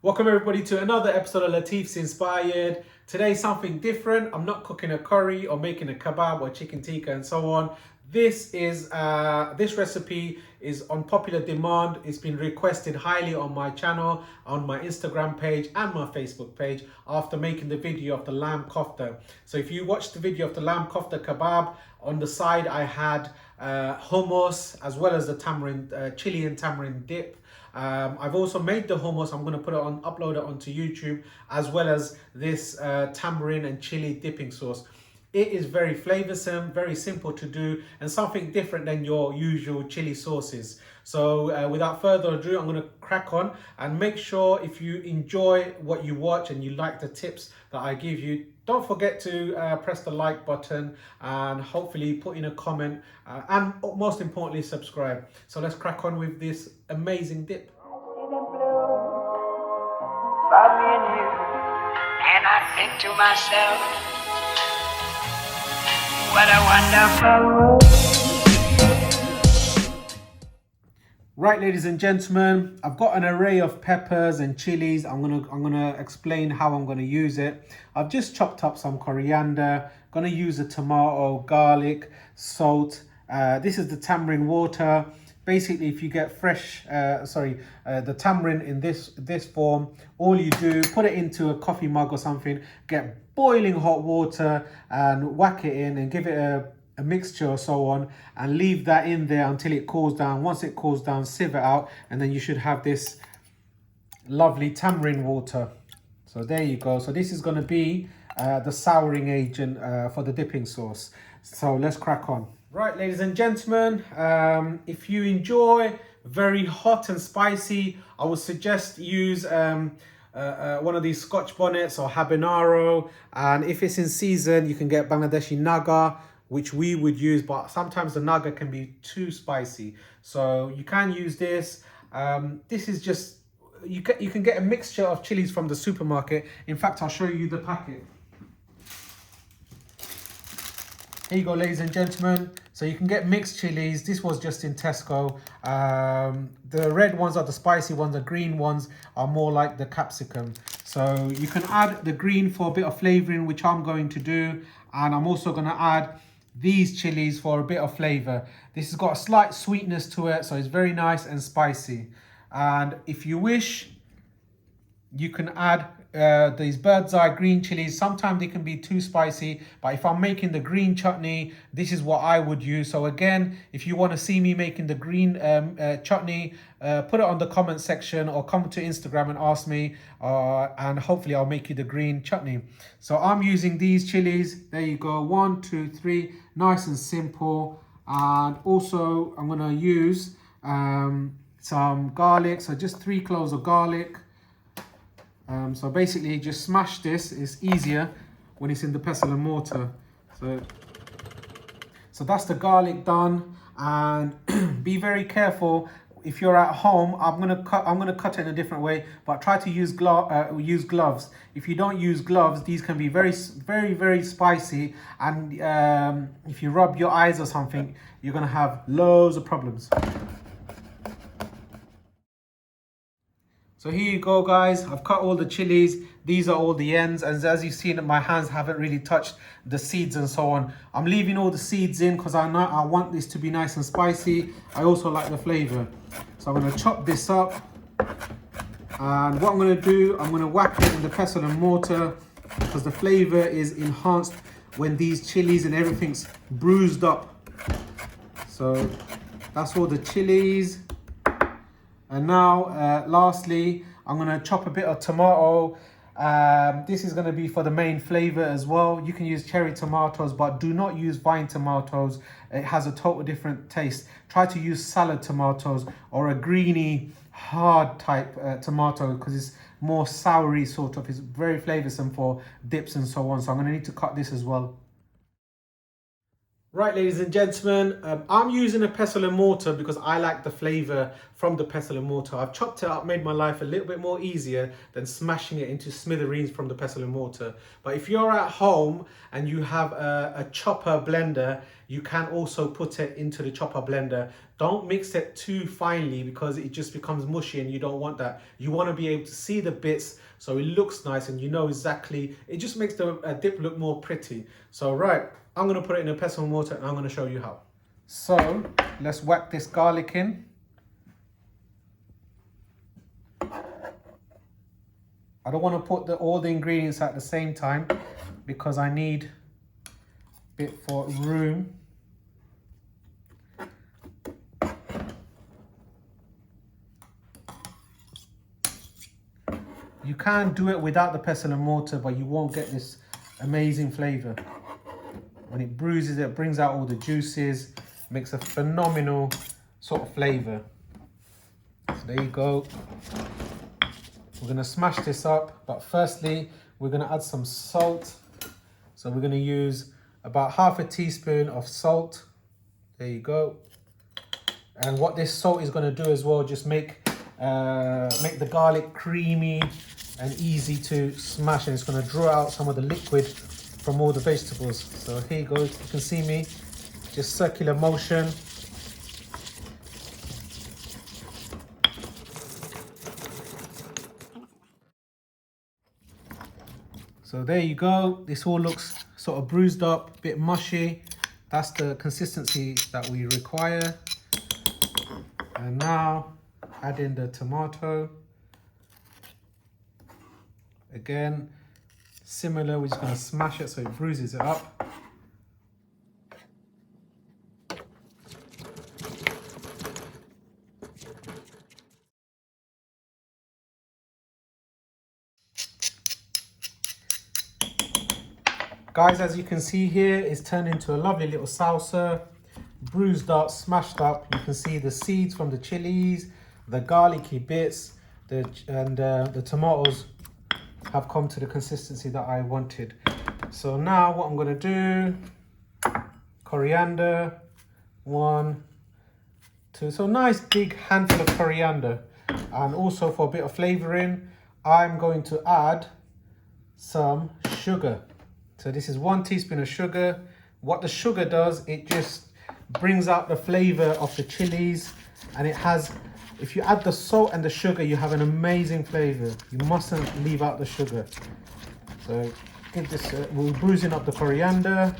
Welcome everybody to another episode of Latif's Inspired. Today something different. I'm not cooking a curry or making a kebab or chicken tikka and so on. This recipe is on popular demand. It's been requested highly on my channel, on my Instagram page and my Facebook page after making the video of the lamb kofta. So if you watched the video of the lamb kofta kebab, on the side I had hummus as well as the tamarind, chili and tamarind dip. I've also made the hummus. I'm going to upload it onto YouTube, as well as this tamarind and chili dipping sauce. It is very flavoursome, very simple to do, and something different than your usual chili sauces. So without further ado, I'm going to crack on, and make sure if you enjoy what you watch and you like the tips that I give you, don't forget to press the like button and hopefully put in a comment and most importantly subscribe. So let's crack on with this amazing dip. And I think to myself, what a wonderful world. Right, ladies and gentlemen, I've got an array of peppers and chilies. I'm gonna explain how I'm gonna use it. I've just chopped up some coriander. Gonna use a tomato, garlic, salt. This is the tamarind water. Basically, if you get fresh, the tamarind in this form, all you do, put it into a coffee mug or something, get boiling hot water and whack it in and give it a mixture or so on, and leave that in there until it cools down. Once it cools down, sieve it out, and then you should have this lovely tamarind water. So there you go. So this is going to be the souring agent for the dipping sauce. So let's crack on. Right, ladies and gentlemen, if you enjoy very hot and spicy, I would suggest use one of these Scotch bonnets or habanero, and if it's in season you can get Bangladeshi naga, which we would use, but sometimes the naga can be too spicy, so you can use this. This is just, you can get a mixture of chilies from the supermarket. In fact, I'll show you the packet. Here you go, ladies and gentlemen. So you can get mixed chilies. This was just in Tesco. The red ones are the spicy ones. The green ones are more like the capsicum. So you can add the green for a bit of flavouring, which I'm going to do. And I'm also going to add these chilies for a bit of flavour. This has got a slight sweetness to it, so it's very nice and spicy. And if you wish, you can add these bird's eye green chilies. Sometimes they can be too spicy, but if I'm making the green chutney, this is what I would use. So again, if you want to see me making the green chutney, put it on the comment section or come to Instagram and ask me, and hopefully I'll make you the green chutney. So I'm using these chilies. There you go, 1, 2, 3, nice and simple. And also I'm going to use some garlic, so just 3 cloves of garlic. So basically just smash this. It's easier when it's in the pestle and mortar. So that's the garlic done. And be very careful if you're at home. I'm gonna cut it in a different way, but try to use gloves. If you don't use gloves, these can be very spicy, and if you rub your eyes or something, you're gonna have loads of problems. So here you go, guys. I've cut all the chilies. These are all the ends, and as you've seen, my hands haven't really touched the seeds and so on. I'm leaving all the seeds in because I want this to be nice and spicy. I also like the flavour. So I'm going to chop this up, and what I'm going to do, I'm going to whack it in the pestle and mortar because the flavour is enhanced when these chilies and everything's bruised up. So that's all the chilies. And now, lastly, I'm going to chop a bit of tomato. This is going to be for the main flavour as well. You can use cherry tomatoes, but do not use vine tomatoes. It has a total different taste. Try to use salad tomatoes or a greeny, hard type tomato, because it's more soury sort of. It's very flavoursome for dips and so on. So I'm going to need to cut this as well. Right, ladies and gentlemen, I'm using a pestle and mortar because I like the flavor from the pestle and mortar. I've chopped it up, made my life a little bit more easier than smashing it into smithereens from the pestle and mortar. But if you're at home and you have a chopper blender, you can also put it into the chopper blender. Don't mix it too finely because it just becomes mushy and you don't want that. You want to be able to see the bits so it looks nice and you know exactly, it just makes the dip look more pretty. So right, I'm going to put it in a pestle and mortar and I'm going to show you how. So let's whack this garlic in. I don't want to put all the ingredients at the same time because I need a bit for room. You can do it without the pestle and mortar, but you won't get this amazing flavor. When it bruises, it brings out all the juices, makes a phenomenal sort of flavor. So there you go. We're gonna smash this up, but firstly, we're gonna add some salt. So we're gonna use about half a teaspoon of salt. There you go. And what this salt is gonna do as well, just make the garlic creamy and easy to smash, and it's gonna draw out some of the liquid from all the vegetables. So here you go, you can see me, just circular motion. So there you go, this all looks sort of bruised up, a bit mushy. That's the consistency that we require. And now add in the tomato. Again, similar, we're just gonna smash it so it bruises it up. Guys, as you can see here, it's turned into a lovely little salsa, bruised up, smashed up. You can see the seeds from the chilies, the garlicky bits, and the tomatoes have come to the consistency that I wanted. So now what I'm gonna do, coriander, 1, 2, so nice big handful of coriander. And also for a bit of flavoring, I'm going to add some sugar. So this is 1 teaspoon of sugar. What the sugar does, it just brings out the flavor of the chilies, and it has, if you add the salt and the sugar, you have an amazing flavor. You mustn't leave out the sugar. So give this, we're bruising up the coriander.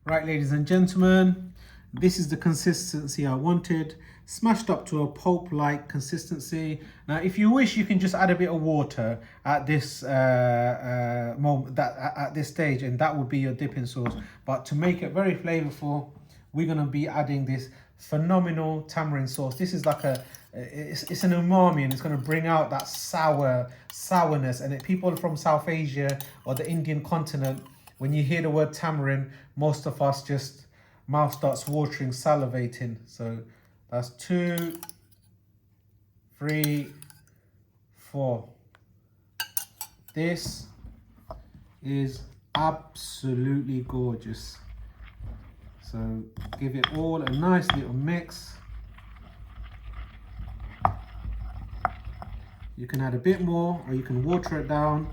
Right, ladies and gentlemen, this is the consistency I wanted, smashed up to a pulp-like consistency. Now, if you wish, you can just add a bit of water at this moment, at this stage, and that would be your dipping sauce. But to make it very flavorful, we're gonna be adding this phenomenal tamarind sauce. This is like it's an umami, and it's gonna bring out that sourness. And people from South Asia or the Indian continent, when you hear the word tamarind, most of us just mouth starts watering, salivating. So that's 2, 3, 4. This is absolutely gorgeous. So give it all a nice little mix. You can add a bit more or you can water it down.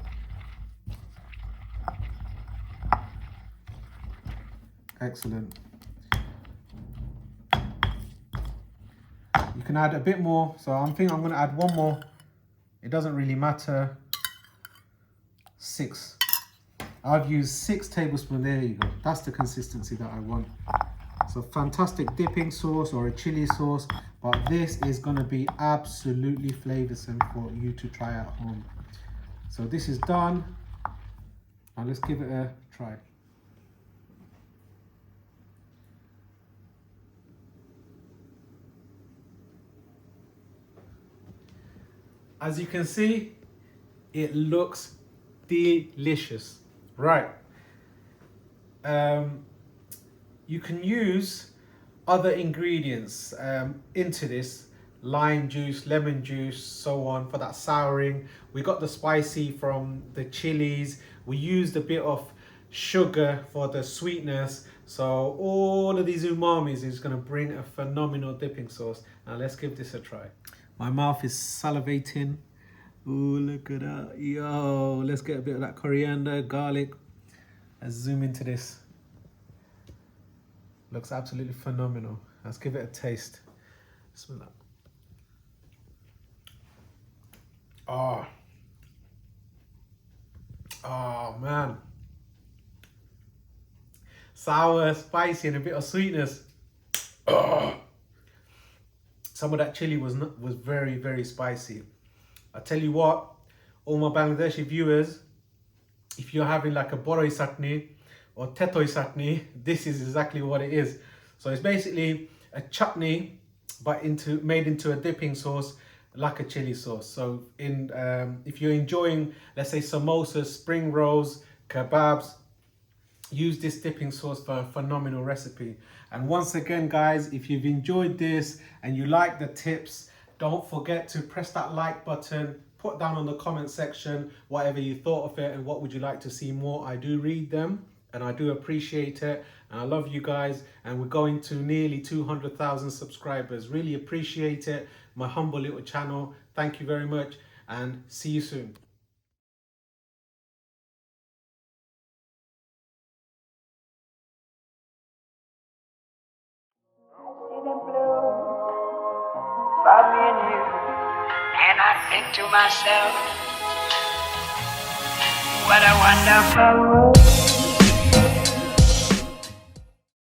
Excellent. You can add a bit more, so I'm thinking I'm going to add 1 more. It doesn't really matter. 6. I've used 6 tablespoons. There you go. That's the consistency that I want. So fantastic dipping sauce or a chili sauce, but this is going to be absolutely flavoursome for you to try at home. So this is done. Now let's give it a try. As you can see, it looks delicious. Right. You can use other ingredients into this, lime juice, lemon juice, so on, for that souring. We got the spicy from the chilies. We used a bit of sugar for the sweetness. So all of these umamis is going to bring a phenomenal dipping sauce. Now let's give this a try. My mouth is salivating. Ooh, look at that. Yo, let's get a bit of that coriander, garlic. Let's zoom into this. Looks absolutely phenomenal. Let's give it a taste. Bismillah. Oh. Oh, man. Sour, spicy, and a bit of sweetness. Oh. Some of that chili was very, very spicy. I tell you what, all my Bangladeshi viewers, if you're having like a boroi chutney or tetoi chutney, this is exactly what it is. So it's basically a chutney, but made into a dipping sauce, like a chili sauce. So if you're enjoying, let's say, samosas, spring rolls, kebabs, use this dipping sauce for a phenomenal recipe. And once again, guys, if you've enjoyed this and you like the tips, don't forget to press that like button, put down on the comment section whatever you thought of it and what would you like to see more. I do read them and I do appreciate it. And I love you guys, and we're going to nearly 200,000 subscribers. Really appreciate it. My humble little channel. Thank you very much and see you soon. For me and you, and I think to myself, what a wonderful world.